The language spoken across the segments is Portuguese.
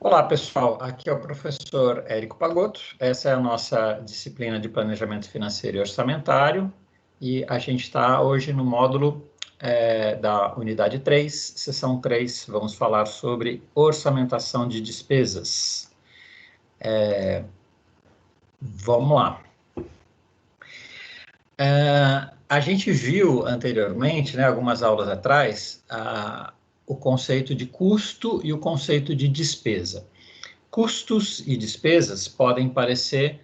Olá, pessoal. Aqui é o professor Érico Pagotto. Essa é a nossa disciplina de Planejamento Financeiro e Orçamentário. E a gente está hoje no módulo da Unidade 3, Seção 3. Vamos falar sobre orçamentação de despesas. Vamos lá. A gente viu anteriormente, né, algumas aulas atrás, o conceito de custo e o conceito de despesa. Custos e despesas podem parecer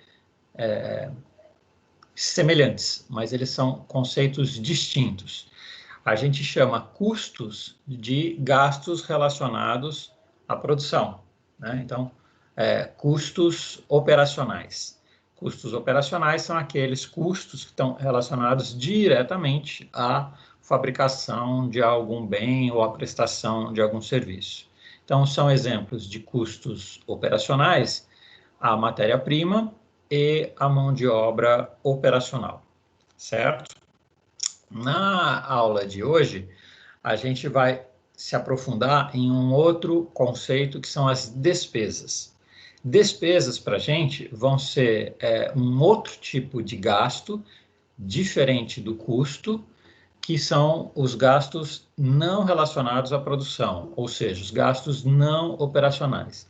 semelhantes, mas eles são conceitos distintos. A gente chama custos de gastos relacionados à produção, né? Então, custos operacionais. Custos operacionais são aqueles custos que estão relacionados diretamente à fabricação de algum bem ou à prestação de algum serviço. Então, são exemplos de custos operacionais a matéria-prima e a mão de obra operacional, certo? Na aula de hoje, a gente vai se aprofundar em um outro conceito que são as despesas. Despesas para a gente vão ser um outro tipo de gasto diferente do custo, que são os gastos não relacionados à produção, ou seja, os gastos não operacionais,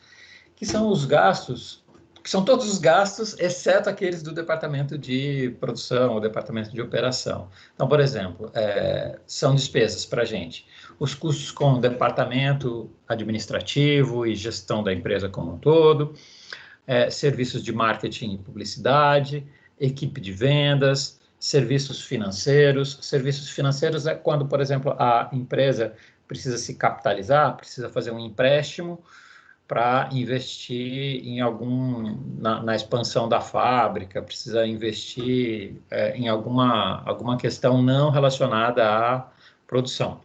que são os gastos, que são todos os gastos, exceto aqueles do departamento de produção ou departamento de operação. Então, por exemplo, são despesas para a gente. Os custos com o departamento administrativo e gestão da empresa como um todo, serviços de marketing e publicidade, equipe de vendas, serviços financeiros. Serviços financeiros é quando, por exemplo, a empresa precisa se capitalizar, precisa fazer um empréstimo para investir em na expansão da fábrica, precisa investir em alguma questão não relacionada à produção.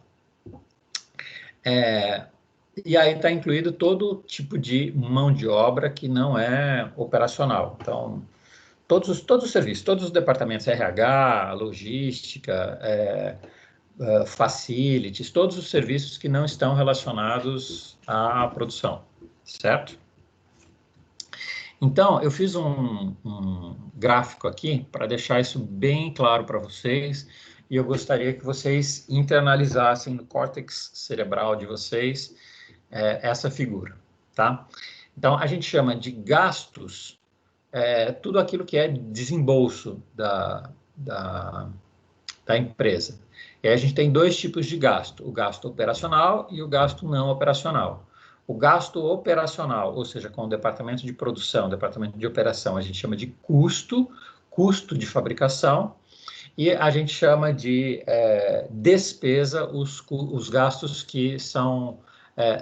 E aí está incluído todo tipo de mão de obra que não é operacional. Então, todos os serviços, todos os departamentos, RH, logística, facilities, todos os serviços que não estão relacionados à produção, certo? Então, eu fiz um gráfico aqui para deixar isso bem claro para vocês, e eu gostaria que vocês internalizassem no córtex cerebral de vocês essa figura, tá? Então, a gente chama de gastos tudo aquilo que é desembolso da empresa. E aí a gente tem dois tipos de gasto, o gasto operacional e o gasto não operacional. O gasto operacional, ou seja, com o departamento de produção, departamento de operação, a gente chama de custo de fabricação, e a gente chama de despesa os gastos que são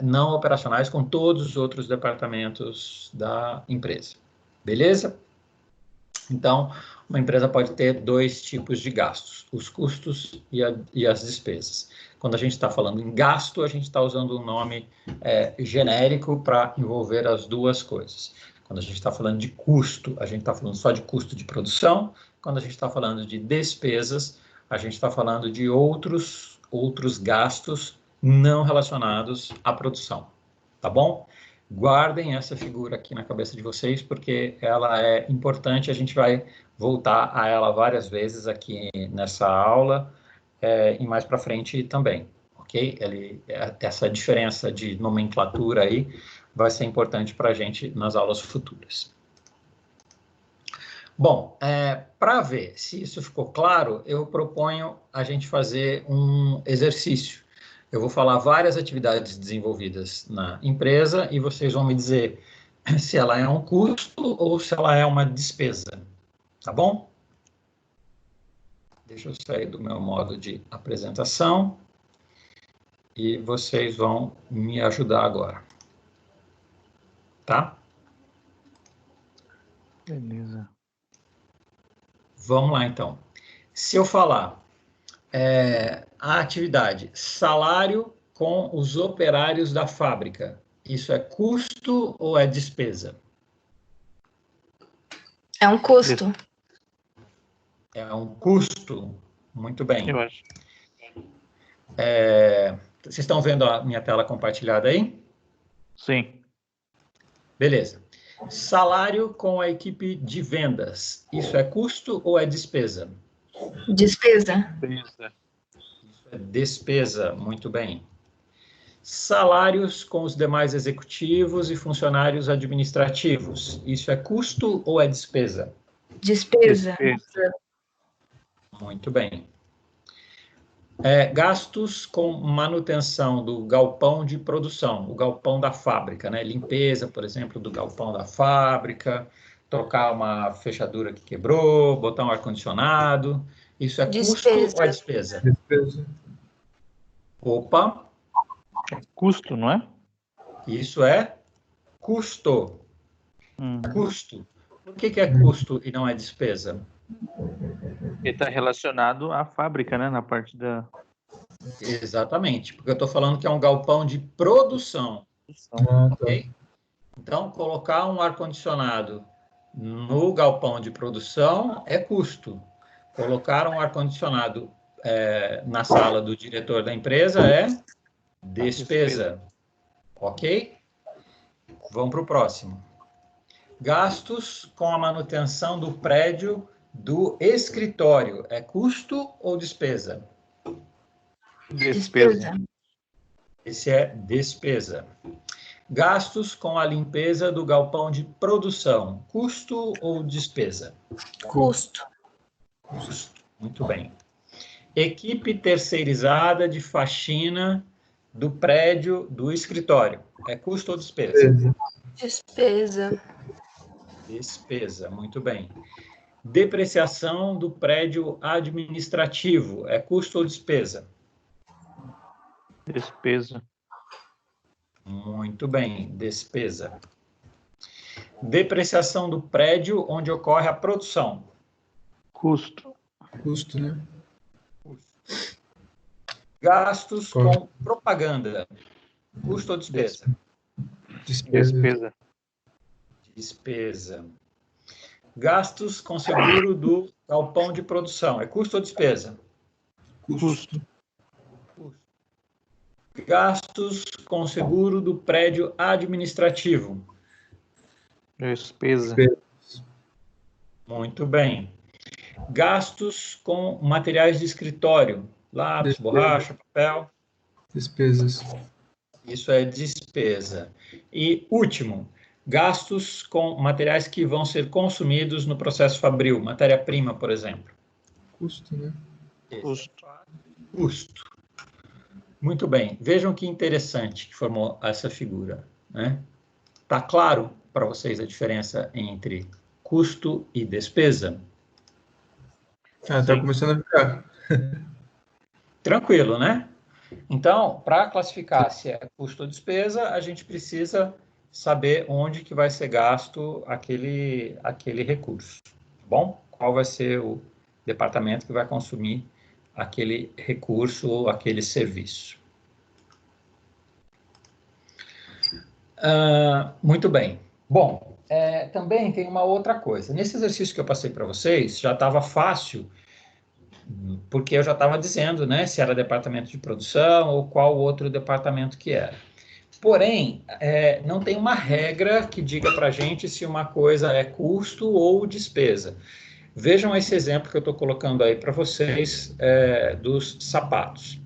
não operacionais com todos os outros departamentos da empresa. Beleza? Então, uma empresa pode ter dois tipos de gastos, os custos e as despesas. Quando a gente está falando em gasto, a gente está usando um nome genérico para envolver as duas coisas. Quando a gente está falando de custo, a gente está falando só de custo de produção. Quando a gente está falando de despesas, a gente está falando de outros gastos não relacionados à produção. Tá bom? Guardem essa figura aqui na cabeça de vocês, porque ela é importante, a gente vai voltar a ela várias vezes aqui nessa aula e mais para frente também, ok? Essa diferença de nomenclatura aí vai ser importante para a gente nas aulas futuras. Bom, para ver se isso ficou claro, eu proponho a gente fazer um exercício. Eu vou falar várias atividades desenvolvidas na empresa e vocês vão me dizer se ela é um custo ou se ela é uma despesa, tá bom? Deixa eu sair do meu modo de apresentação e vocês vão me ajudar agora, tá? Beleza. Vamos lá, então. Se eu falar a atividade salário com os operários da fábrica, isso é custo ou é despesa? É um custo. É um custo. Muito bem. Eu acho. Vocês estão vendo a minha tela compartilhada aí? Sim. Beleza. Salário com a equipe de vendas. Isso é custo ou é despesa? Despesa. Despesa. Isso é despesa. Muito bem. Salários com os demais executivos e funcionários administrativos. Isso é custo ou é despesa? Despesa. Despesa. Muito bem. Gastos com manutenção do galpão de produção, o galpão da fábrica, né? Limpeza, por exemplo, do galpão da fábrica, trocar uma fechadura que quebrou, botar um ar-condicionado. Isso é custo ou é despesa? Despesa. Opa, Custo, não é? isso é custo. Custo. Por que é custo e não é despesa? Porque está relacionado à fábrica, né? Na parte da... Exatamente, porque eu estou falando que é um galpão de produção. Ok? Então, colocar um ar-condicionado no galpão de produção é custo. Colocar um ar-condicionado na sala do diretor da empresa é despesa. Ok? Vamos para o próximo. Gastos com a manutenção do prédio do escritório. É custo ou despesa? Despesa. Esse é despesa. Gastos com a limpeza do galpão de produção. Custo ou despesa? Custo. Custo. Muito bem. Equipe terceirizada de faxina do prédio do escritório. É custo ou despesa? Despesa. Despesa. Muito bem. Depreciação do prédio administrativo. É custo ou despesa? Despesa. Muito bem. Despesa. Depreciação do prédio onde ocorre a produção. Custo. Custo, né? Gastos com propaganda. Custo ou despesa? Despesa. Despesa. Gastos com seguro do galpão de produção. É custo ou despesa? Custo. Gastos com seguro do prédio administrativo. Despesa. Muito bem. Gastos com materiais de escritório. Lápis, borracha, papel. Despesas. Isso é despesa. E último, gastos com materiais que vão ser consumidos no processo fabril. Matéria-prima, por exemplo. Custo, né? Custo. Custo. Muito bem. Vejam que interessante que formou essa figura, né? Tá claro para vocês a diferença entre custo e despesa? Tá começando a ficar. Tranquilo, né? Então, para classificar se é custo ou despesa, a gente precisa saber onde que vai ser gasto aquele recurso. Tá bom? Qual vai ser o departamento que vai consumir aquele recurso ou aquele serviço. Muito bem. Bom, também tem uma outra coisa. Nesse exercício que eu passei para vocês, já estava fácil, porque eu já estava dizendo, né, se era departamento de produção ou qual outro departamento que era. Porém, não tem uma regra que diga para a gente se uma coisa é custo ou despesa. Vejam esse exemplo que eu estou colocando aí para vocês dos sapatos.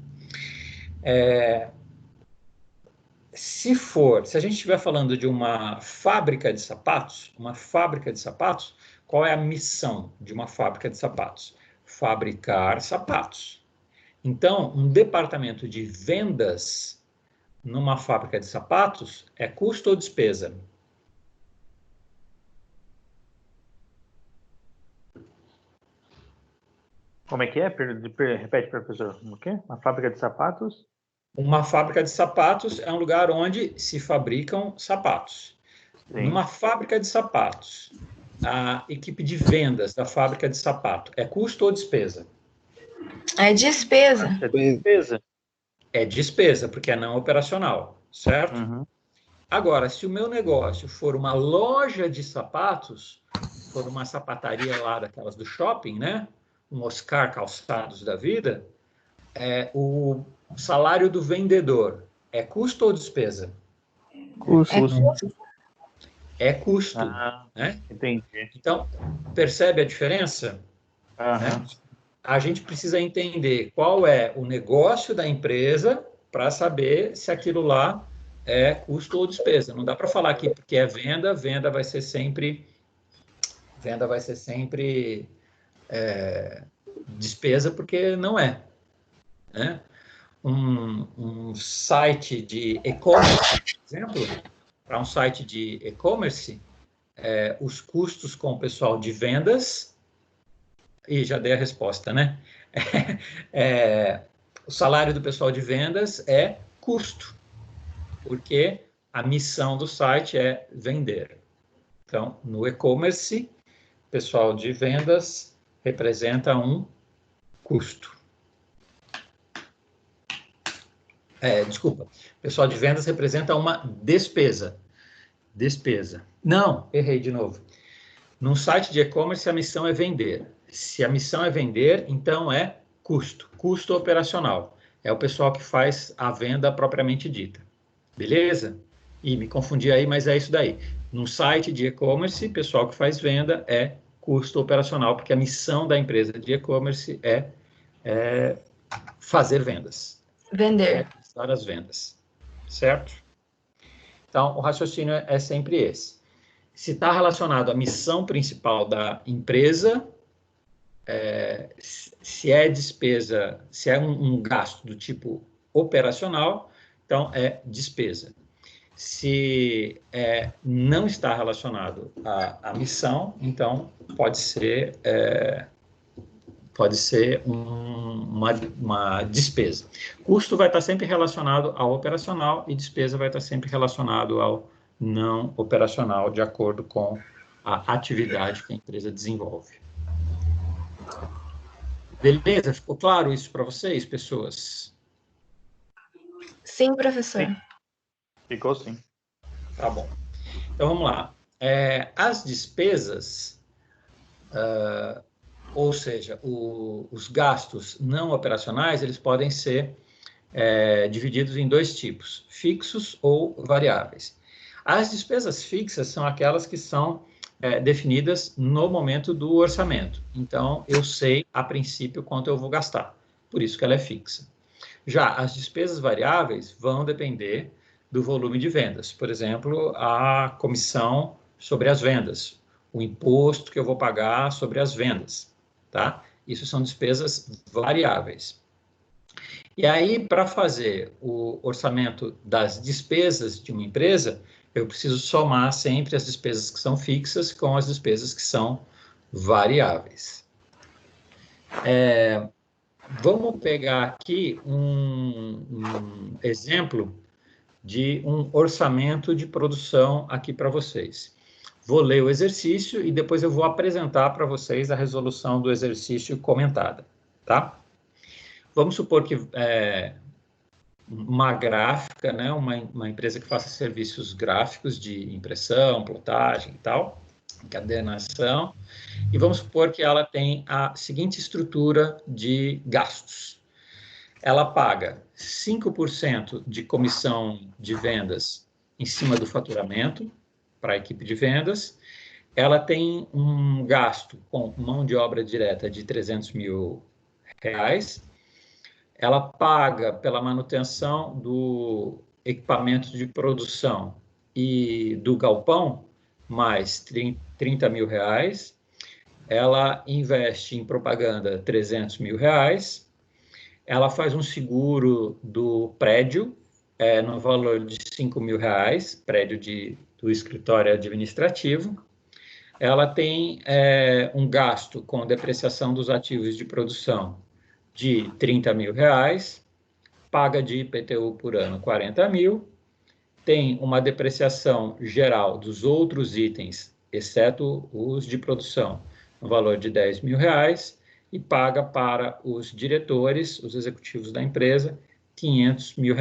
Se a gente estiver falando de uma fábrica de sapatos, qual é a missão de uma fábrica de sapatos? Fabricar sapatos. Então, um departamento de vendas numa fábrica de sapatos é custo ou despesa? Como é que é? Repete, professor. O quê? Uma fábrica de sapatos? Uma fábrica de sapatos é um lugar onde se fabricam sapatos. Sim. Numa fábrica de sapatos, a equipe de vendas da fábrica de sapato é custo ou despesa? É despesa. É despesa. É despesa, porque é não operacional, certo? Uhum. Agora, se o meu negócio for uma loja de sapatos, for uma sapataria lá daquelas do shopping, né? Um Oscar Calçados da vida, o salário do vendedor é custo ou despesa? Custo. é custo, Ah, né? entendi. Então, percebe a diferença? Aham. Né? A gente precisa entender qual é o negócio da empresa para saber se aquilo lá é custo ou despesa. Não dá para falar aqui porque é venda, venda vai ser sempre despesa, porque não é, né? Um site de e-commerce, por exemplo, para um site de e-commerce, os custos com o pessoal de vendas, e já dei a resposta, né? O salário do pessoal de vendas é custo, porque a missão do site é vender. Então, no e-commerce, pessoal de vendas representa um custo. Desculpa, pessoal de vendas representa uma despesa. Despesa. Não, errei de novo. Num site de e-commerce, a missão é vender. Se a missão é vender, então é custo. Custo operacional. É o pessoal que faz a venda propriamente dita. Beleza? E me confundi aí, mas é isso daí. Num site de e-commerce, pessoal que faz venda é custo operacional, porque a missão da empresa de e-commerce é fazer vendas. Vender. Realizar as vendas. Certo? Então, o raciocínio é sempre esse. Se está relacionado à missão principal da empresa, se é despesa, se é um gasto do tipo operacional, então é despesa. Se não está relacionado à missão, então pode ser uma despesa. Custo vai estar sempre relacionado ao operacional e despesa vai estar sempre relacionado ao não operacional, de acordo com a atividade que a empresa desenvolve. Beleza? Ficou claro isso para vocês, pessoas? Sim, professor. Sim. Ficou sim. Tá bom. Então, vamos lá. As despesas, ou seja, os gastos não operacionais, eles podem ser divididos em dois tipos, fixos ou variáveis. As despesas fixas são aquelas que são definidas no momento do orçamento. Então, eu sei, a princípio, quanto eu vou gastar. Por isso que ela é fixa. Já as despesas variáveis vão depender do volume de vendas. Por exemplo, a comissão sobre as vendas, o imposto que eu vou pagar sobre as vendas, tá? Isso são despesas variáveis. E aí, para fazer o orçamento das despesas de uma empresa, eu preciso somar sempre as despesas que são fixas com as despesas que são variáveis. Vamos pegar aqui um exemplo de um orçamento de produção aqui para vocês. Vou ler o exercício e depois eu vou apresentar para vocês a resolução do exercício comentada, tá? Vamos supor que uma gráfica, né, uma empresa que faça serviços gráficos de impressão, plotagem e tal, encadernação, e vamos supor que ela tem a seguinte estrutura de gastos. Ela paga 5% de comissão de vendas em cima do faturamento para a equipe de vendas. Ela tem um gasto com mão de obra direta de R$300 mil. Ela paga pela manutenção do equipamento de produção e do galpão mais R$30 mil. Ela investe em propaganda R$300 mil. Ela faz um seguro do prédio no valor de R$5 mil, prédio do escritório administrativo. Ela tem um gasto com depreciação dos ativos de produção de R$30 mil, paga de IPTU por ano 40 mil, tem uma depreciação geral dos outros itens, exceto os de produção, no valor de R$10 mil, e paga para os diretores, os executivos da empresa, R$500 mil.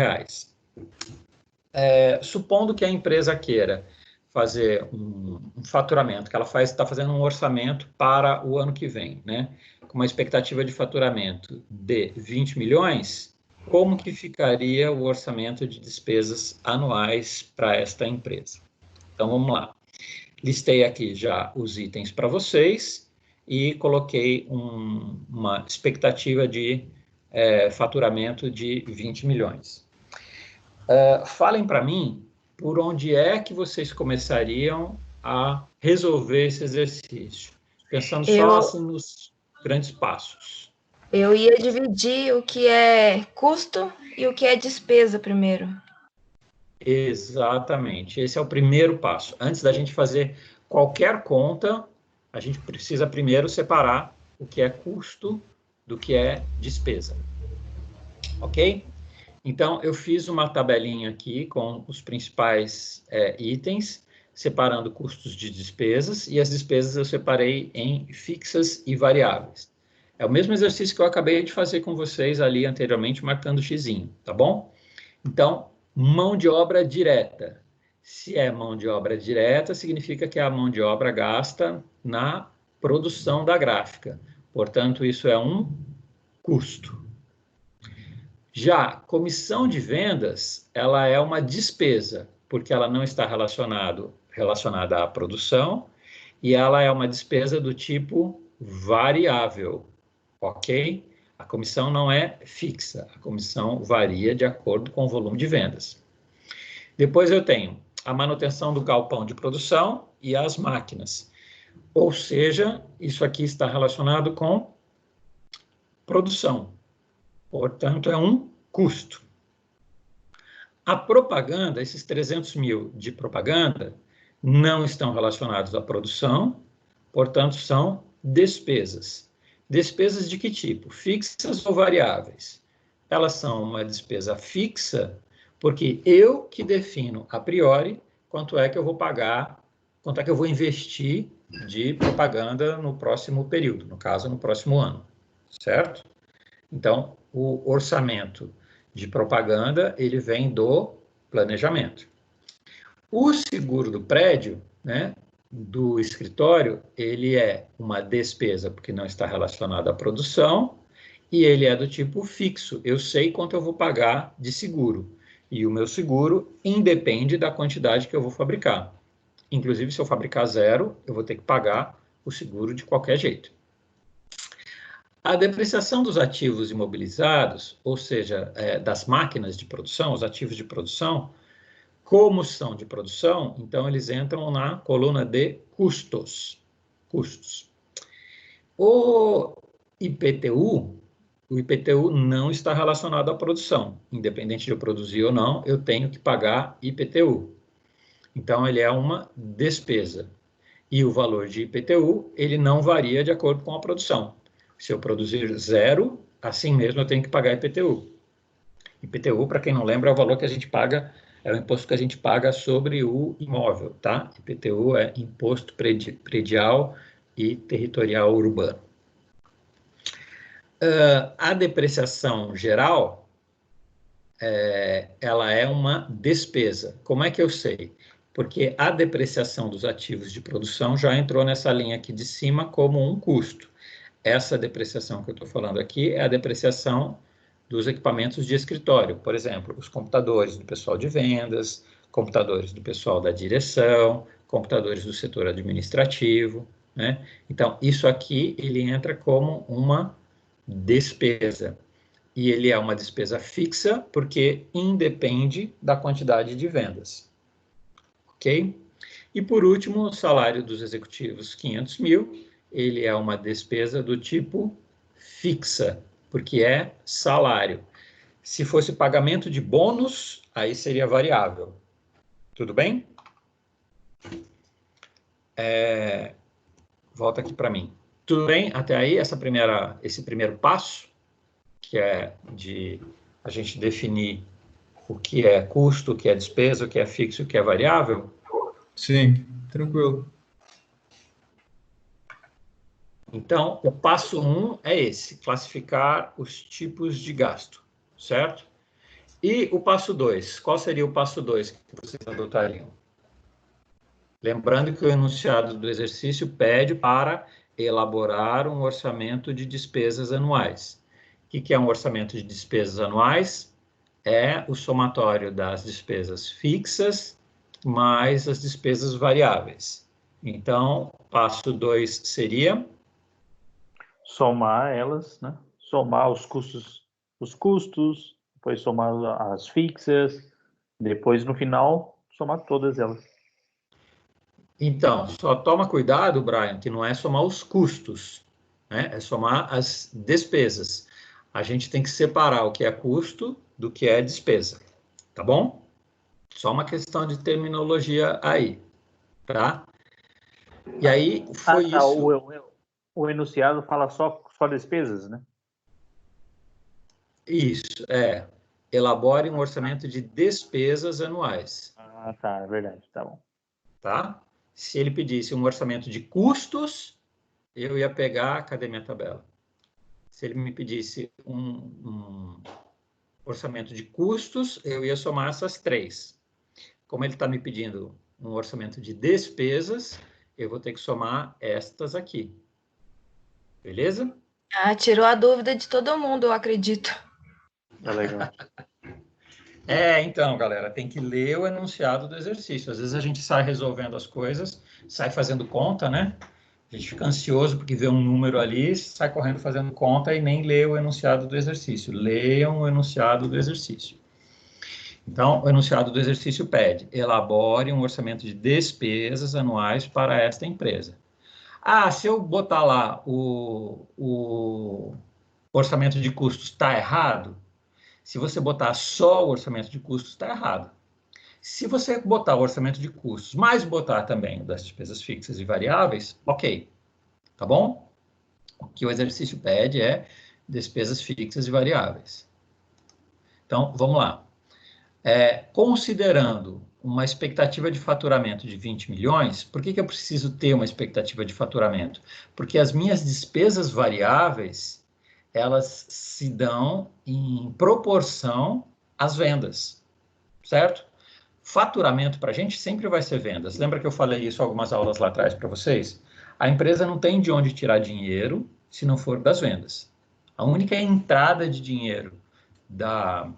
Supondo que a empresa queira fazer um faturamento, que ela está fazendo um orçamento para o ano que vem, né? Com uma expectativa de faturamento de 20 milhões, como que ficaria o orçamento de despesas anuais para esta empresa? Então, vamos lá. Listei aqui já os itens para vocês e coloquei uma expectativa de faturamento de 20 milhões. Falem para mim por onde é que vocês começariam a resolver esse exercício, pensando só assim, nos grandes passos. Eu ia dividir o que é custo e o que é despesa primeiro. Exatamente, esse é o primeiro passo. Antes da gente fazer qualquer conta, a gente precisa primeiro separar o que é custo do que é despesa. Ok? Então, eu fiz uma tabelinha aqui com os principais itens, separando custos de despesas, e as despesas eu separei em fixas e variáveis. É o mesmo exercício que eu acabei de fazer com vocês ali anteriormente, marcando o xizinho, tá bom? Então, mão de obra direta. Se é mão de obra direta, significa que é a mão de obra gasta na produção da gráfica. Portanto, isso é um custo. Já comissão de vendas, ela é uma despesa, porque ela não está relacionada à produção e ela é uma despesa do tipo variável, ok? A comissão não é fixa, a comissão varia de acordo com o volume de vendas. Depois eu tenho a manutenção do galpão de produção e as máquinas. Ou seja, isso aqui está relacionado com produção. Portanto, é um custo. A propaganda, esses 300 mil de propaganda, não estão relacionados à produção, portanto, são despesas. Despesas de que tipo? Fixas ou variáveis? Elas são uma despesa fixa, porque eu que defino a priori quanto é que eu vou pagar, quanto é que eu vou investir de propaganda no próximo período, no caso, no próximo ano, certo? Então, o orçamento de propaganda, ele vem do planejamento. O seguro do prédio, né, do escritório, ele é uma despesa, porque não está relacionado à produção, e ele é do tipo fixo. Eu sei quanto eu vou pagar de seguro, e o meu seguro independe da quantidade que eu vou fabricar. Inclusive, se eu fabricar 0, eu vou ter que pagar o seguro de qualquer jeito. A depreciação dos ativos imobilizados, ou seja, das máquinas de produção, os ativos de produção, como são de produção, então eles entram na coluna de custos. O IPTU não está relacionado à produção. Independente de eu produzir ou não, eu tenho que pagar IPTU. Então, ele é uma despesa. E o valor de IPTU, ele não varia de acordo com a produção. Se eu produzir 0, assim mesmo eu tenho que pagar IPTU. IPTU, para quem não lembra, é o valor que a gente paga, é o imposto que a gente paga sobre o imóvel, tá? IPTU é Imposto Predial e Territorial Urbano. A depreciação geral, ela é uma despesa. Como é que eu sei? Porque a depreciação dos ativos de produção já entrou nessa linha aqui de cima como um custo. Essa depreciação que eu estou falando aqui é a depreciação dos equipamentos de escritório. Por exemplo, os computadores do pessoal de vendas, computadores do pessoal da direção, computadores do setor administrativo, né? Então, isso aqui, ele entra como uma despesa. E ele é uma despesa fixa, porque independe da quantidade de vendas. Ok? E, por último, o salário dos executivos, 500 mil, ele é uma despesa do tipo fixa, porque é salário. Se fosse pagamento de bônus, aí seria variável. Tudo bem? Volta aqui para mim. Tudo bem? Até aí, esse primeiro passo, que é de a gente definir o que é custo, o que é despesa, o que é fixo, o que é variável? Sim, tranquilo. Então, o passo 1 é esse, classificar os tipos de gasto, certo? E o passo 2, qual seria o passo 2 que vocês adotariam? Lembrando que o enunciado do exercício pede para elaborar um orçamento de despesas anuais. O que é um orçamento de despesas anuais? É o somatório das despesas fixas mais as despesas variáveis. Então, passo 2 seria? Somar elas, né? Somar os custos, depois somar as fixas, depois, no final, somar todas elas. Então, só toma cuidado, Brian, que não é somar os custos, né? É somar as despesas. A gente tem que separar o que é custo do que é despesa, tá bom? Só uma questão de terminologia aí, tá? E aí, foi Tá, isso. o enunciado fala só despesas, né? Isso, elabore um orçamento de despesas anuais, Ah, tá, é verdade, tá bom. tá? Se ele pedisse um orçamento de custos, eu ia pegar, cadê minha tabela? Se ele me pedisse um orçamento de custos, eu ia somar essas 3. Como ele está me pedindo um orçamento de despesas, eu vou ter que somar estas aqui. Beleza? Ah, tirou a dúvida de todo mundo, eu acredito. É legal. Então, galera, tem que ler o enunciado do exercício. Às vezes a gente sai resolvendo as coisas, sai fazendo conta, né? A gente fica ansioso porque vê um número ali, sai correndo fazendo conta e nem lê o enunciado do exercício. Leiam o enunciado do exercício. Então, o enunciado do exercício pede: elabore um orçamento de despesas anuais para esta empresa. Ah, se eu botar lá o orçamento de custos está errado, se você botar só o orçamento de custos, está errado. Se você botar o orçamento de custos, mas botar também o das despesas fixas e variáveis, ok, tá bom? O que o exercício pede é despesas fixas e variáveis. Então, vamos lá. Considerando uma expectativa de faturamento de 20 milhões, por que eu preciso ter uma expectativa de faturamento? Porque as minhas despesas variáveis, elas se dão em proporção às vendas, certo? Faturamento para a gente sempre vai ser vendas. Lembra que eu falei isso algumas aulas lá atrás para vocês? A empresa não tem de onde tirar dinheiro se não for das vendas. A única entrada de dinheiro da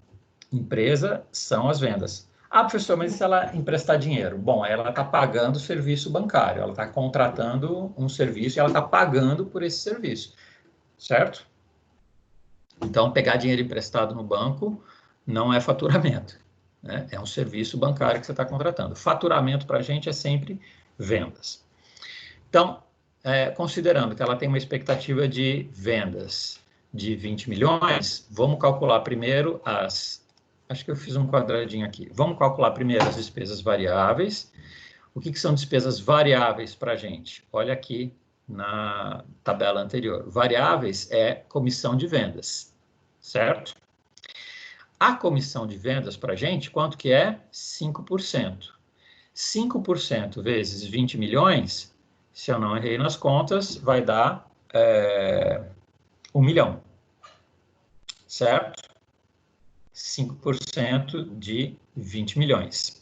empresa são as vendas. Ah, professor, mas se ela emprestar dinheiro? Bom, ela está pagando o serviço bancário, ela está contratando um serviço e ela está pagando por esse serviço, certo? Então, pegar dinheiro emprestado no banco não é faturamento, né? É um serviço bancário que você está contratando. Faturamento para a gente é sempre vendas. Então, considerando que ela tem uma expectativa de vendas de 20 milhões, vamos calcular primeiro acho que eu fiz um quadradinho aqui. Vamos calcular primeiro as despesas variáveis. O que são despesas variáveis para a gente? Olha aqui na tabela anterior. Variáveis é comissão de vendas, certo? A comissão de vendas para a gente, quanto que é? 5%. 5% vezes 20 milhões, se eu não errei nas contas, vai dar 1 milhão, certo? 5% de 20 milhões.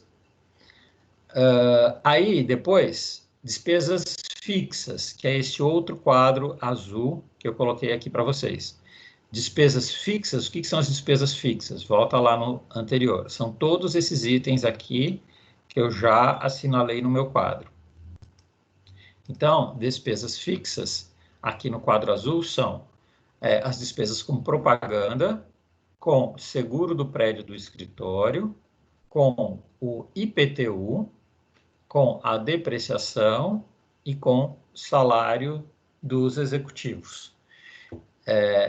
Aí, depois, despesas fixas, que é esse outro quadro azul que eu coloquei aqui para vocês. Despesas fixas, o que são as despesas fixas? Volta lá no anterior. São todos esses itens aqui que eu já assinalei no meu quadro. Então, despesas fixas, aqui no quadro azul, são as despesas com propaganda, com seguro do prédio do escritório, com o IPTU, com a depreciação e com salário dos executivos.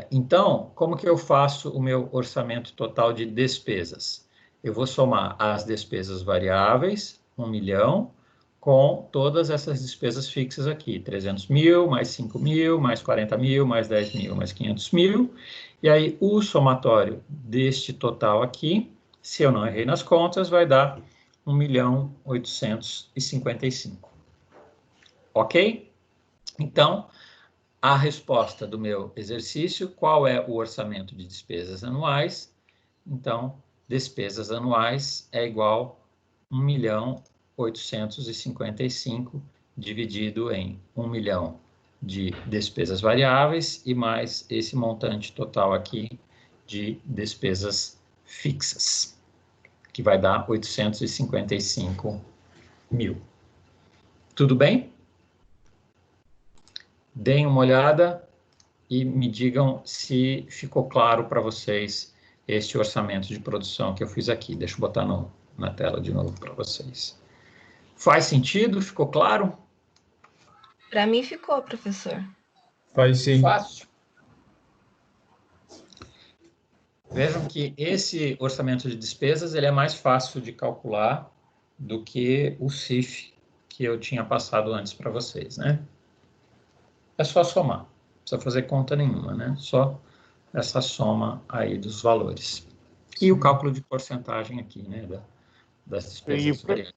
Então, como que eu faço o meu orçamento total de despesas? Eu vou somar as despesas variáveis, 1 milhão, com todas essas despesas fixas aqui, 300 mil, mais 5 mil, mais 40 mil, mais 10 mil, mais 500 mil, e aí o somatório deste total aqui, se eu não errei nas contas, vai dar 1.855.000. Ok? Então, a resposta do meu exercício, qual é o orçamento de despesas anuais? Então, despesas anuais é igual a 1.855.000 dividido em 1 milhão de despesas variáveis e mais esse montante total aqui de despesas fixas, que vai dar 855 mil. Tudo bem? Deem uma olhada e me digam se ficou claro para vocês este orçamento de produção que eu fiz aqui. Deixa eu botar na tela de novo para vocês. Faz sentido? Ficou claro? Para mim ficou, professor. Faz sim. Fácil. Vejam que esse orçamento de despesas ele é mais fácil de calcular do que o CIF que eu tinha passado antes para vocês, né? É só somar, não precisa fazer conta nenhuma, né? Só essa soma aí dos valores. E o cálculo de porcentagem aqui, né? Das despesas variáveis.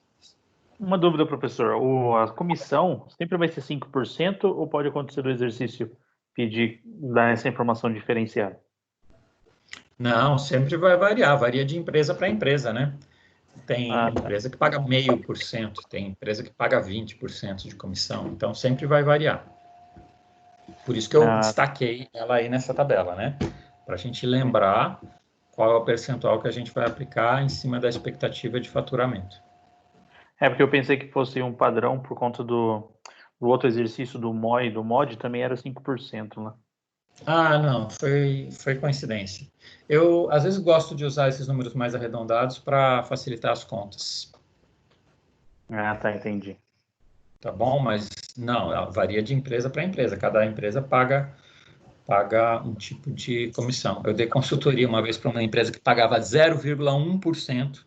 Uma dúvida, professor. A comissão sempre vai ser 5% ou pode acontecer do exercício pedir, dar essa informação diferenciada? Não, sempre vai variar. Varia de empresa para empresa, né? Tem empresa que paga 0,5%, tem empresa que paga 20% de comissão. Então, sempre vai variar. Por isso que eu destaquei ela aí nessa tabela, né? Para a gente lembrar qual é o percentual que a gente vai aplicar em cima da expectativa de faturamento. É porque eu pensei que fosse um padrão por conta do outro exercício do MOI, do MOD, também era 5%, né? Ah, não, foi coincidência. Eu, às vezes, gosto de usar esses números mais arredondados para facilitar as contas. Ah, tá, entendi. Tá bom? Mas, não, ela varia de empresa para empresa. Cada empresa paga um tipo de comissão. Eu dei consultoria uma vez para uma empresa que pagava 0,1%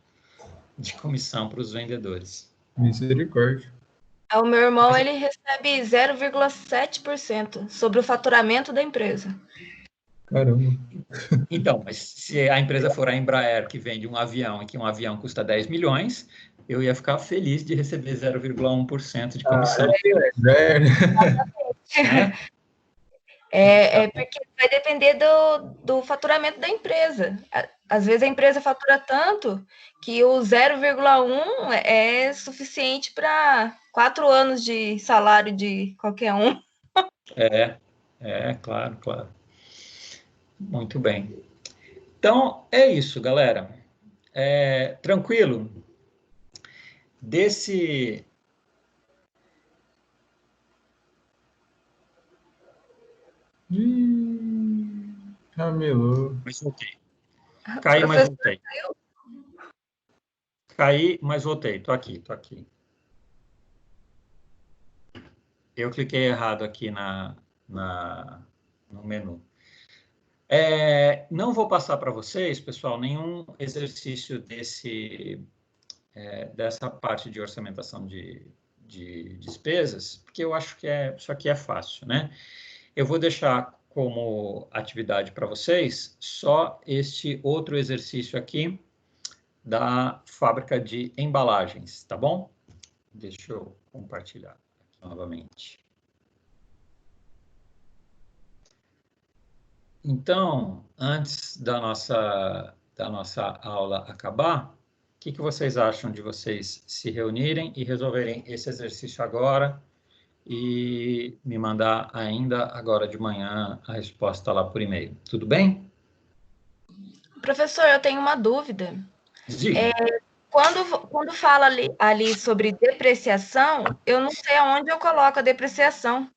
de comissão para os vendedores. Misericórdia. O meu irmão, ele recebe 0,7% sobre o faturamento da empresa. Caramba. Então, mas se a empresa for a Embraer, que vende um avião e que um avião custa 10 milhões, eu ia ficar feliz de receber 0,1% de comissão. Né? Porque vai depender do faturamento da empresa. Às vezes a empresa fatura tanto que o 0,1 é suficiente para 4 anos de salário de qualquer um. Claro, claro. Muito bem. Então, é isso, galera. Tranquilo? Desse... Ramelou. Mas voltei. Caí, mas voltei. Caí, mas voltei. Tô aqui. Eu cliquei errado aqui no menu. Não vou passar para vocês, pessoal, nenhum exercício dessa parte de orçamentação de despesas, porque eu acho que isso aqui é fácil, né? Eu vou deixar como atividade para vocês só este outro exercício aqui da fábrica de embalagens, tá bom? Deixa eu compartilhar aqui novamente. Então, antes da nossa aula acabar, o que vocês acham de vocês se reunirem e resolverem esse exercício agora e me mandar ainda agora de manhã a resposta lá por e-mail? Tudo bem? Professor, eu tenho uma dúvida. Diga. Quando fala ali sobre depreciação, eu não sei aonde eu coloco a depreciação.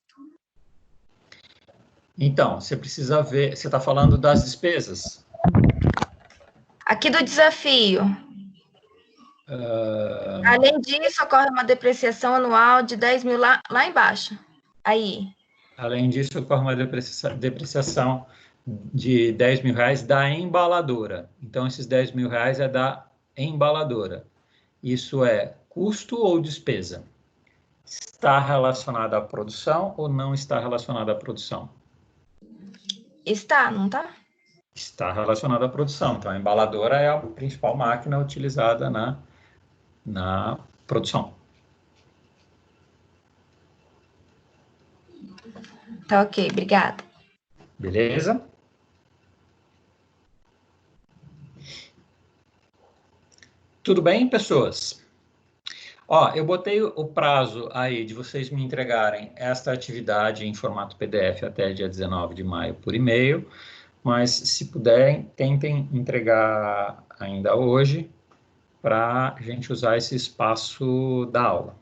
Então, você precisa ver, você está falando das despesas? Aqui do desafio. Além disso, ocorre uma depreciação anual de 10 mil lá embaixo. Aí. Além disso, ocorre uma depreciação de 10 mil reais da embaladora. Então, esses 10 mil reais é da embaladora. Isso é custo ou despesa? Está relacionado à produção ou não está relacionado à produção? Está, não está? Está relacionado à produção. Então, a embaladora é a principal máquina utilizada na produção. Tá ok, obrigada. Beleza? Tudo bem, pessoas? Eu botei o prazo aí de vocês me entregarem esta atividade em formato PDF até dia 19 de maio por e-mail, mas se puderem, tentem entregar ainda hoje, para a gente usar esse espaço da aula.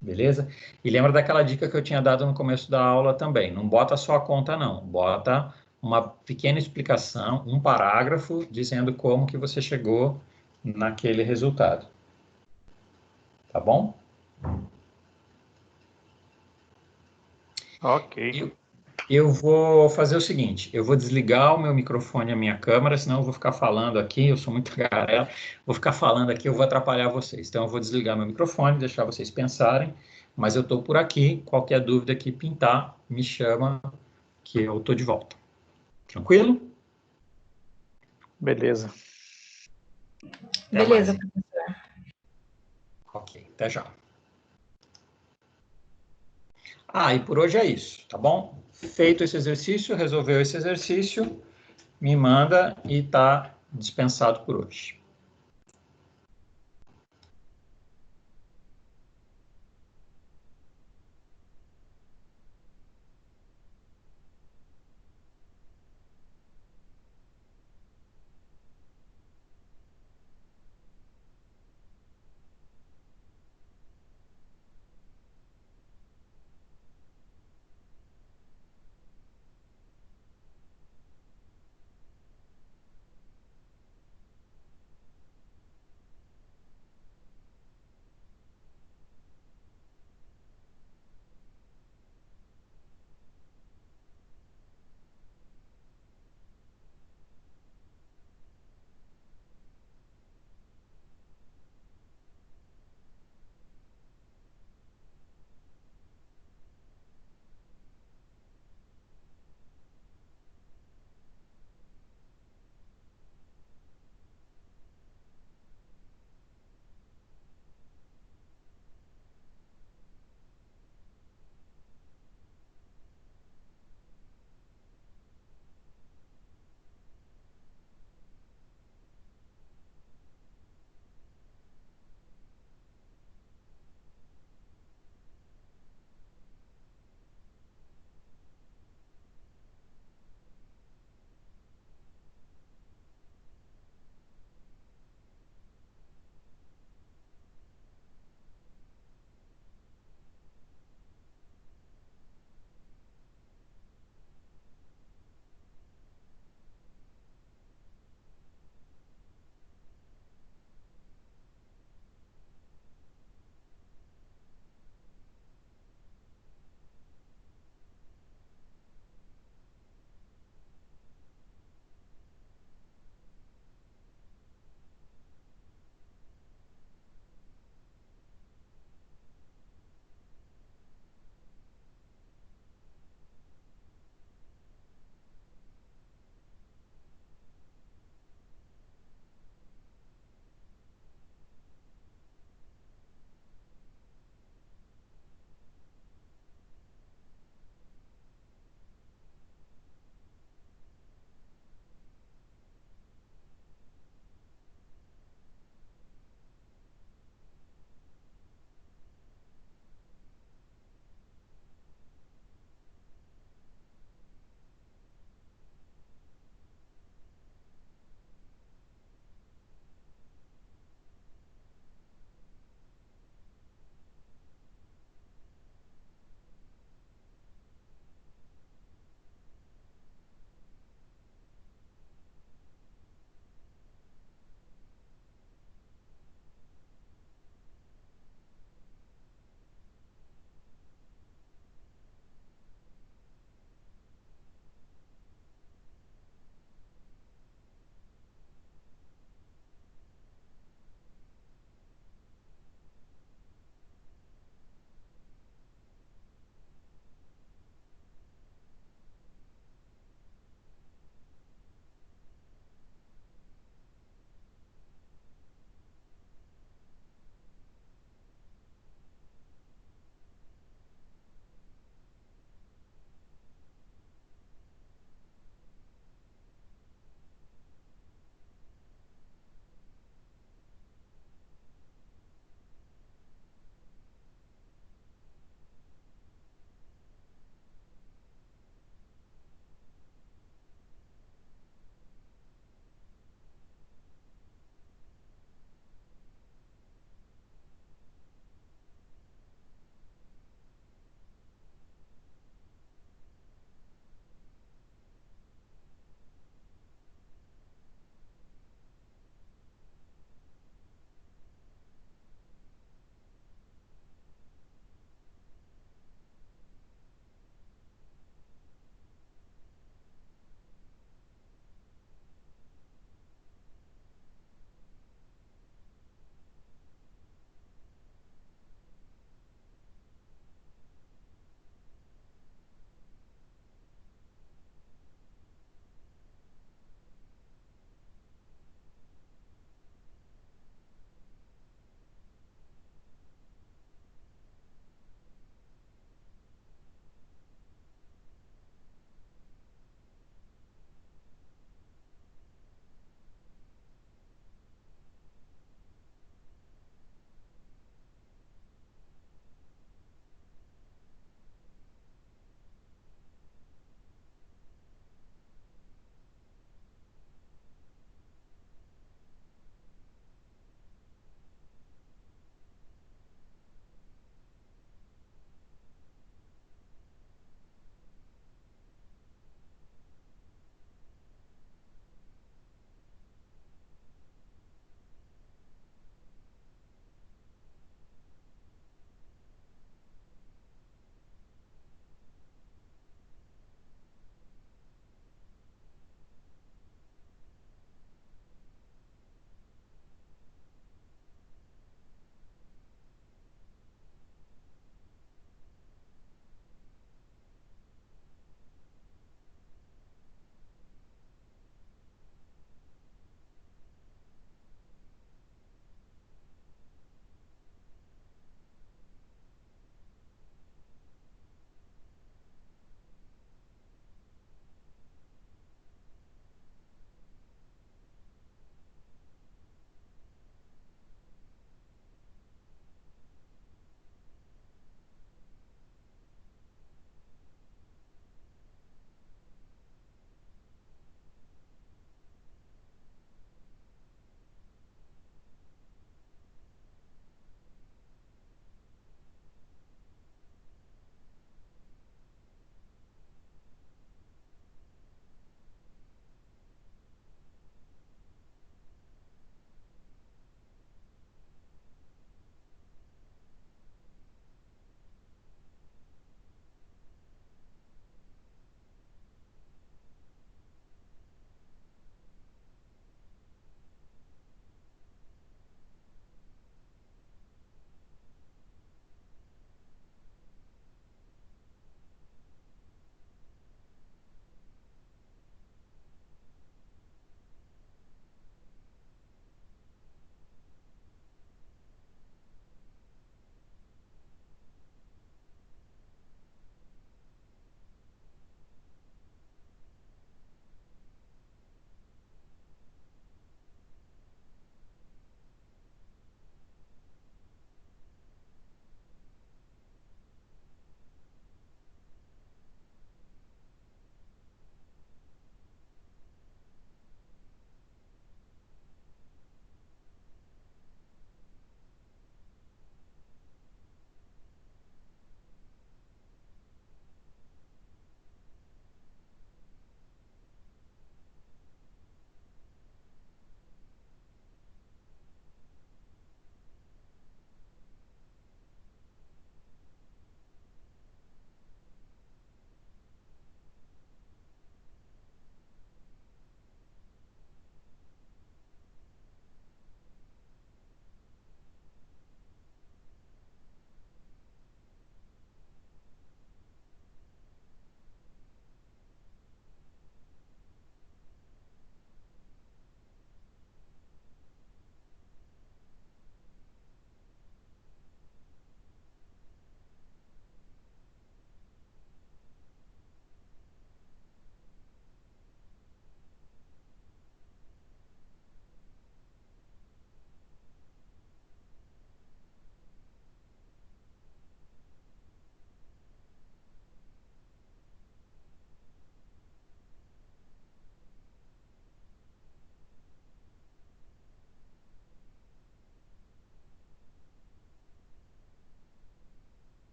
Beleza? E lembra daquela dica que eu tinha dado no começo da aula também. Não bota só a conta, não. Bota uma pequena explicação, um parágrafo, dizendo como que você chegou naquele resultado. Tá bom? Ok. Eu vou fazer o seguinte, eu vou desligar o meu microfone e a minha câmera, senão eu vou ficar falando aqui, eu sou muito garela, vou ficar falando aqui, eu vou atrapalhar vocês. Então eu vou desligar meu microfone, deixar vocês pensarem, mas eu estou por aqui, qualquer dúvida que pintar, me chama que eu estou de volta. Tranquilo? Beleza. Até Beleza, mais. Ok, até já. Ah, e por hoje é isso, tá bom? Feito esse exercício, resolveu esse exercício, me manda e está dispensado por hoje.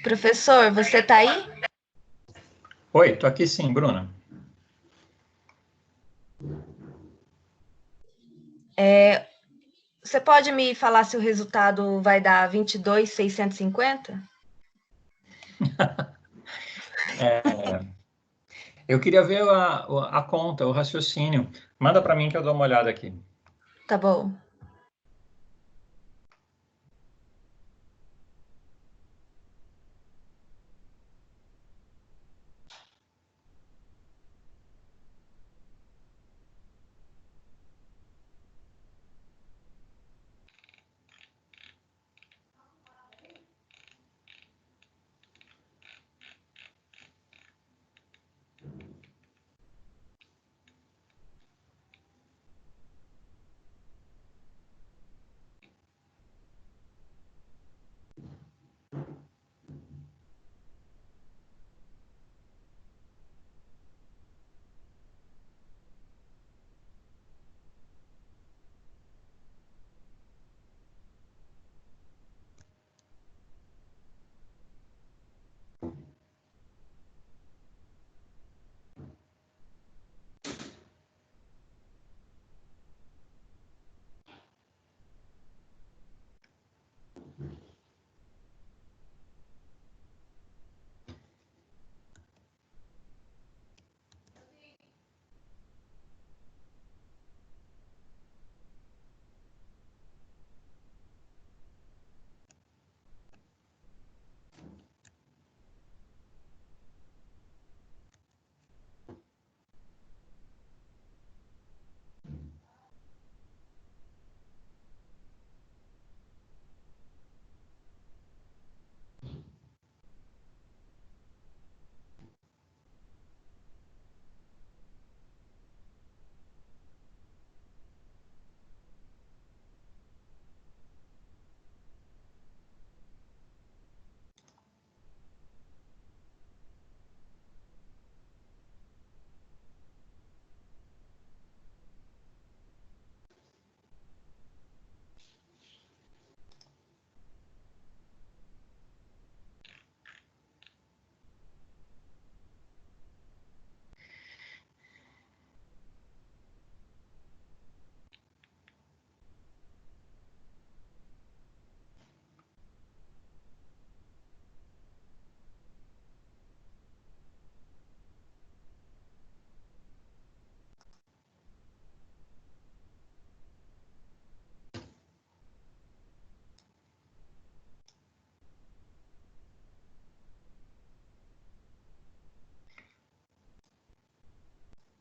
Professor, você está aí? Oi, tô aqui sim, Bruna. Você pode me falar se o resultado vai dar 22.650? Eu queria ver a conta, o raciocínio. Manda para mim que eu dou uma olhada aqui. Tá bom.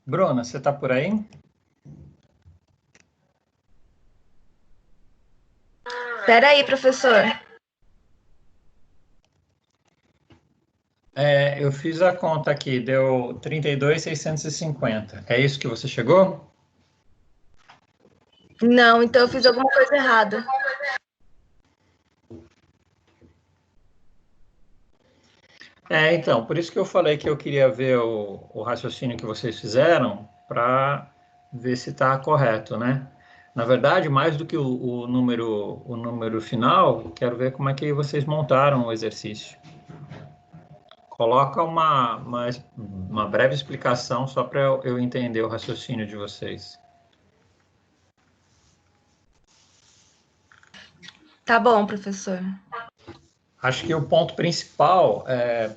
Bruna, você está por aí? Espera aí, professor. Eu fiz a conta aqui, deu 32.650. É isso que você chegou? Não, então eu fiz alguma coisa errada. Então, por isso que eu falei que eu queria ver o raciocínio que vocês fizeram para ver se está correto, né? Na verdade, mais do que o número final, quero ver como é que vocês montaram o exercício. Coloca uma breve explicação só para eu entender o raciocínio de vocês. Tá bom, professor. Acho que o ponto principal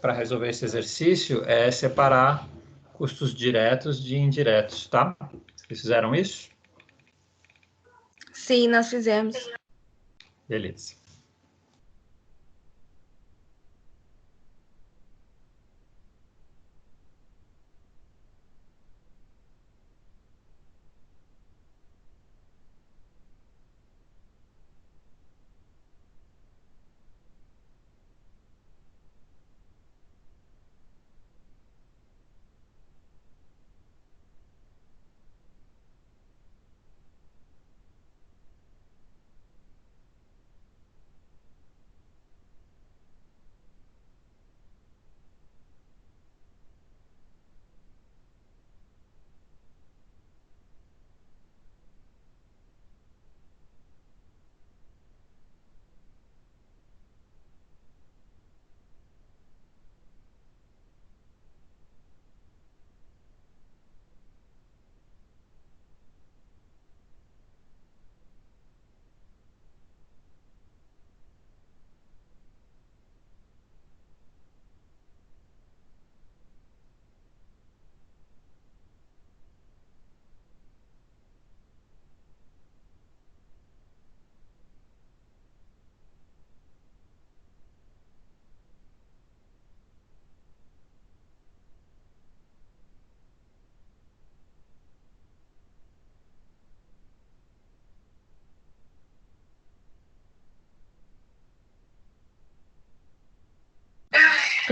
para resolver esse exercício é separar custos diretos de indiretos, tá? Vocês fizeram isso? Sim, nós fizemos. Beleza.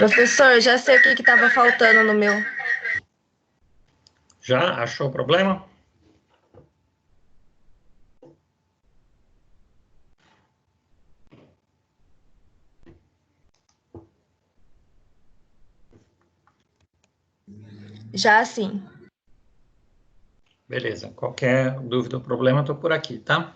Professor, já sei o que estava faltando no meu. Já achou o problema? Já sim. Beleza. Qualquer dúvida ou problema, estou por aqui, tá?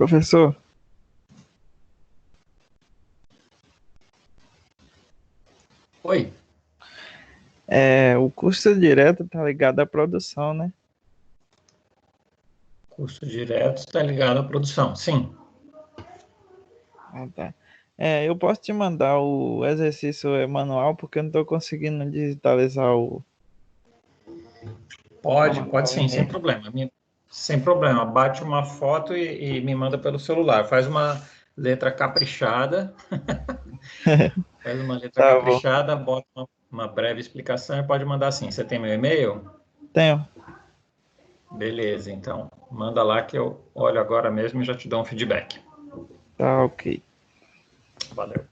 Professor, Oi, o custo direto tá ligado à produção, né? custo direto está ligado à produção. Sim, Ah, tá. Eu posso te mandar o exercício manual porque eu não estou conseguindo digitalizar pode, mandar pode o sim, sem e-mail. problema. Sem problema. Bate uma foto e me manda pelo celular. Faz uma letra caprichada, faz uma letra Tá bom. caprichada, bota uma breve explicação e pode mandar assim. Você tem meu e-mail? Tenho. Beleza, então. Manda lá que eu olho agora mesmo e já te dou um feedback. Tá ok. Valeu.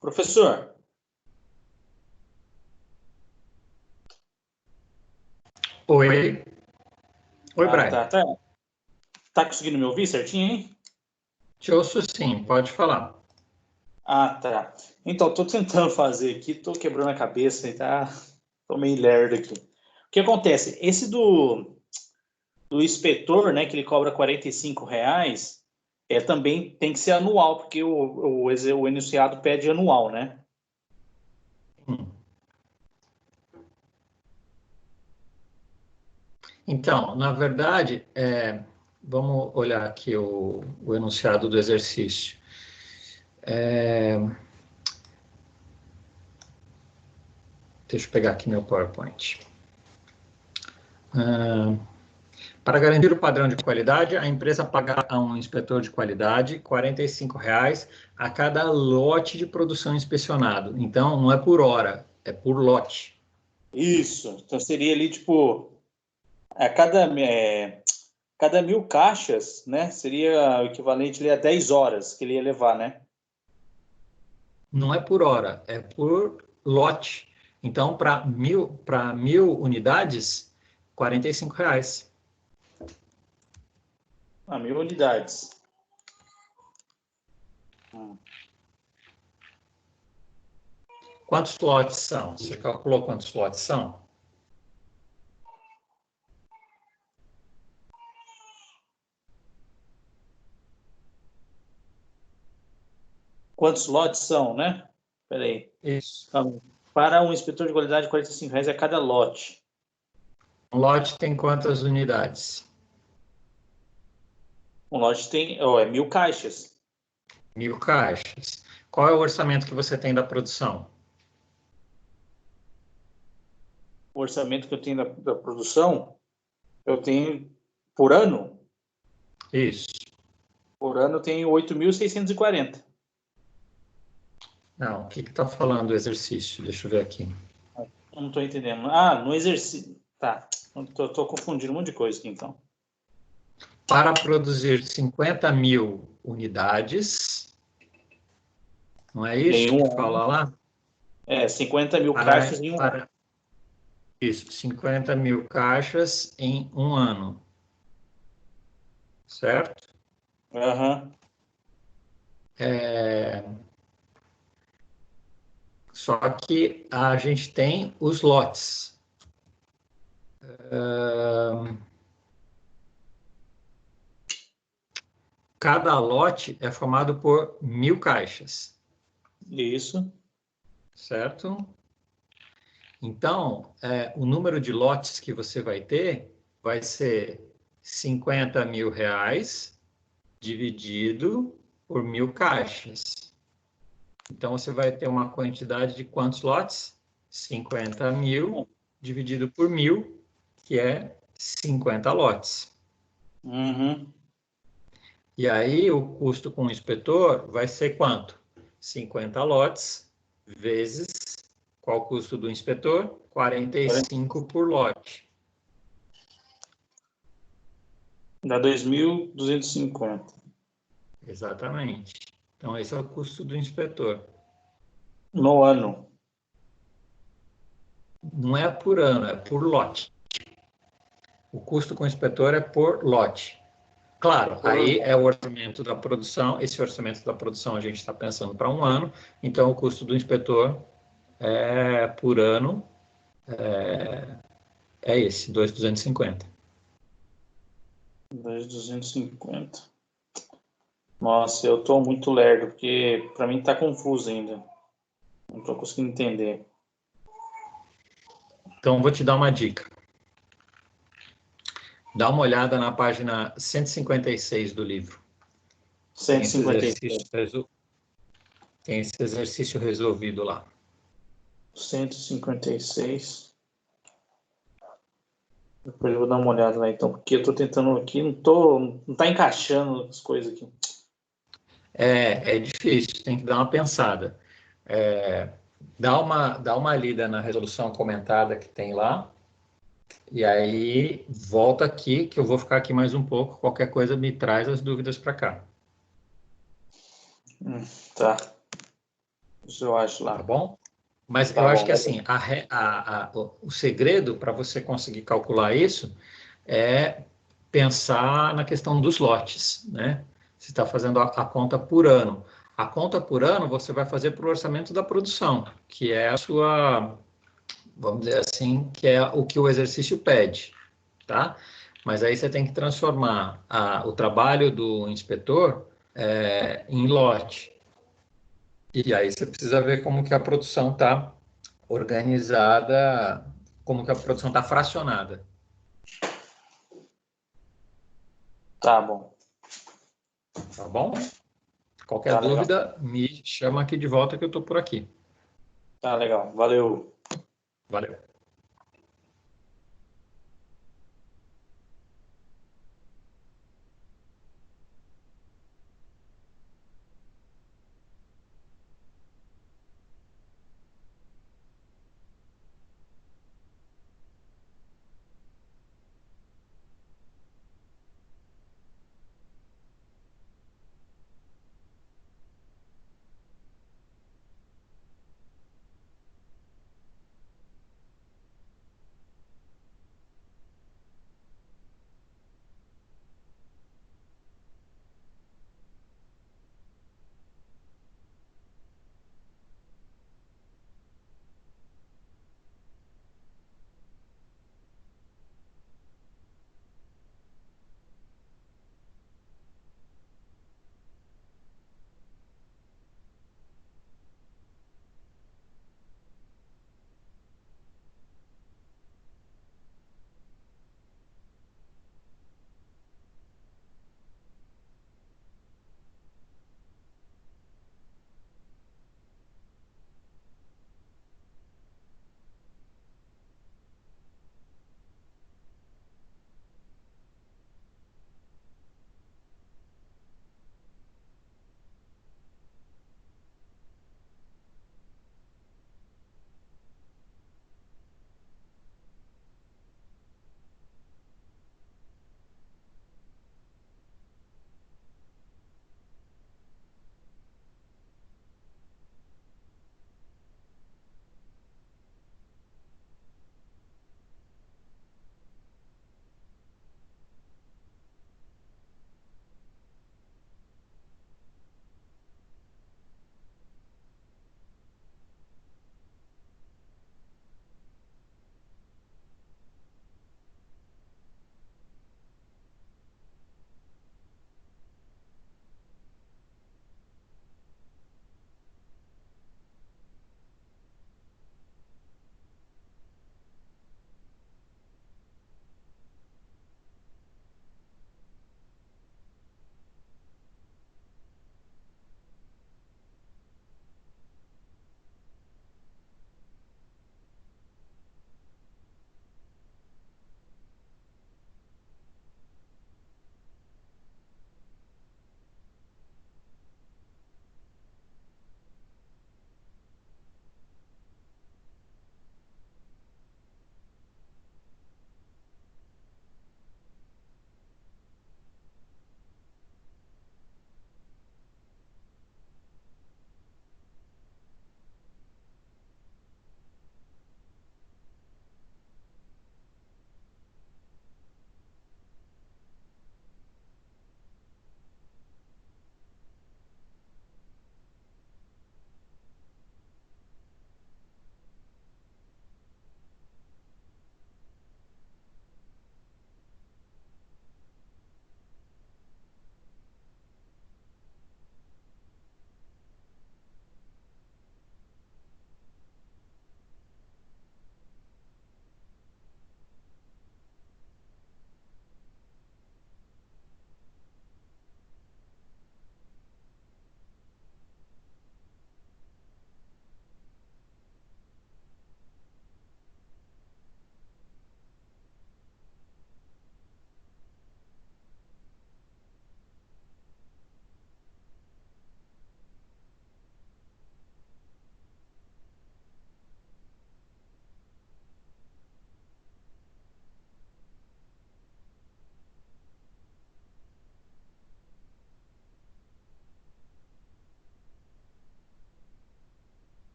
Professor. Oi. Oi, Brian. Tá conseguindo me ouvir certinho, hein? Te ouço sim, pode falar. Tá. Então, tô tentando fazer aqui, tô quebrando a cabeça e tô meio lerdo aqui. O que acontece? Esse do inspetor, né, que ele cobra R$ 45, também tem que ser anual, porque o enunciado pede anual, né? Então, na verdade, vamos olhar aqui o enunciado do exercício. Deixa eu pegar aqui meu PowerPoint. Para garantir o padrão de qualidade, a empresa paga a um inspetor de qualidade R$ 45 a cada lote de produção inspecionado. Então, não é por hora, é por lote. Isso. Então, seria ali, tipo, a cada 1.000 caixas, né, seria o equivalente ali a 10 horas que ele ia levar, né? Não é por hora, é por lote. Então, para mil unidades, R$ 45. 1.000 unidades. Quantos lotes são? Você calculou quantos lotes são? Quantos lotes são, né? Espera aí. Isso. Então, para um inspetor de qualidade, R$ 45 a cada lote. Um lote tem quantas unidades? Um lote tem 1.000 caixas. 1.000 caixas. Qual é o orçamento que você tem da produção? O orçamento que eu tenho da produção, eu tenho por ano. Isso. Por ano eu tenho 8.640. Não, o que está falando do exercício? Deixa eu ver aqui. Não estou entendendo. No exercício. Tá. Estou confundindo um monte de coisa aqui, então. Para produzir 50.000 unidades, não é isso que fala lá? 50.000 caixas em um ano. Isso, 50.000 caixas em um ano. Certo? Aham. Só que a gente tem os lotes. Cada lote é formado por 1.000 caixas. Isso. Certo? Então, o número de lotes que você vai ter vai ser R$ 50.000 dividido por 1.000 caixas. Então, você vai ter uma quantidade de quantos lotes? 50.000 dividido por 1.000, que é 50 lotes. Uhum. E aí, o custo com o inspetor vai ser quanto? 50 lotes vezes qual o custo do inspetor? 45 por lote. Dá 2.250. Exatamente. Então, esse é o custo do inspetor. No ano. Não é por ano, é por lote. O custo com o inspetor é por lote. Claro, aí é o orçamento da produção. Esse orçamento da produção a gente está pensando para um ano. Então, o custo do inspetor por ano é esse, 2.250. 2.250. Nossa, eu tô muito lerdo, porque para mim tá confuso ainda. Não tô conseguindo entender. Então, vou te dar uma dica. Dá uma olhada na página 156 do livro. 156. Tem esse exercício resolvido lá. 156. Depois eu vou dar uma olhada lá, então, porque eu tô tentando aqui, não tá encaixando as coisas aqui. É difícil, tem que dar uma pensada. Dá uma lida na resolução comentada que tem lá, e aí volta aqui, que eu vou ficar aqui mais um pouco. Qualquer coisa me traz as dúvidas para cá. Tá. Isso eu acho tá lá. bom? Mas Tá eu acho bom, que assim, o segredo para você conseguir calcular isso é pensar na questão dos lotes, né? Você está fazendo a conta por ano. A conta por ano você vai fazer para o orçamento da produção, que é a sua, vamos dizer assim, que é o que o exercício pede, tá? Mas aí você tem que transformar o trabalho do inspetor em lote. E aí você precisa ver como que a produção está organizada, como que a produção está fracionada. Tá bom. Tá bom? Qualquer Tá legal. dúvida, me chama aqui de volta que eu estou por aqui. Tá legal. Valeu. Valeu.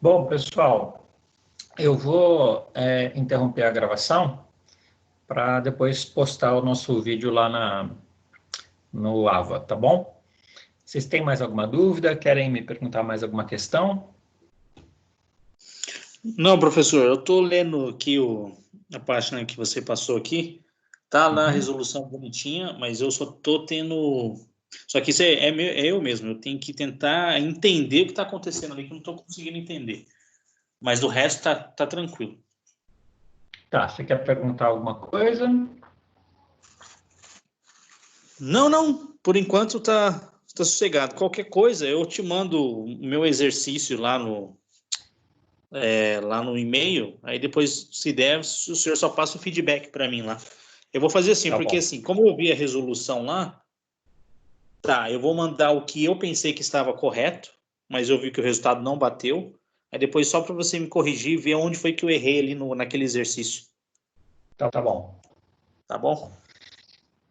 Bom, pessoal, eu vou interromper a gravação para depois postar o nosso vídeo lá no AVA, tá bom? Vocês têm mais alguma dúvida? Querem me perguntar mais alguma questão? Não, professor, eu estou lendo aqui a página que você passou aqui. Tá lá a resolução bonitinha, mas eu só estou tendo... Só que isso é eu mesmo, eu tenho que tentar entender o que está acontecendo ali, que eu não estou conseguindo entender. Mas do resto tá tranquilo. Tá, você quer perguntar alguma coisa? Não, por enquanto tá sossegado. Qualquer coisa, eu te mando o meu exercício lá no e-mail, aí depois, se der, o senhor só passa o feedback para mim lá. Eu vou fazer assim, Tá porque bom. assim, como eu vi a resolução lá, tá, eu vou mandar o que eu pensei que estava correto, mas eu vi que o resultado não bateu. Aí depois só para você me corrigir e ver onde foi que eu errei ali naquele exercício. Tá bom. Tá bom?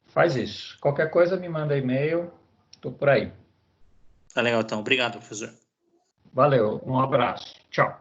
Faz isso. Qualquer coisa, me manda e-mail. Tô por aí. Tá legal, então. Obrigado, professor. Valeu, um abraço. Tchau.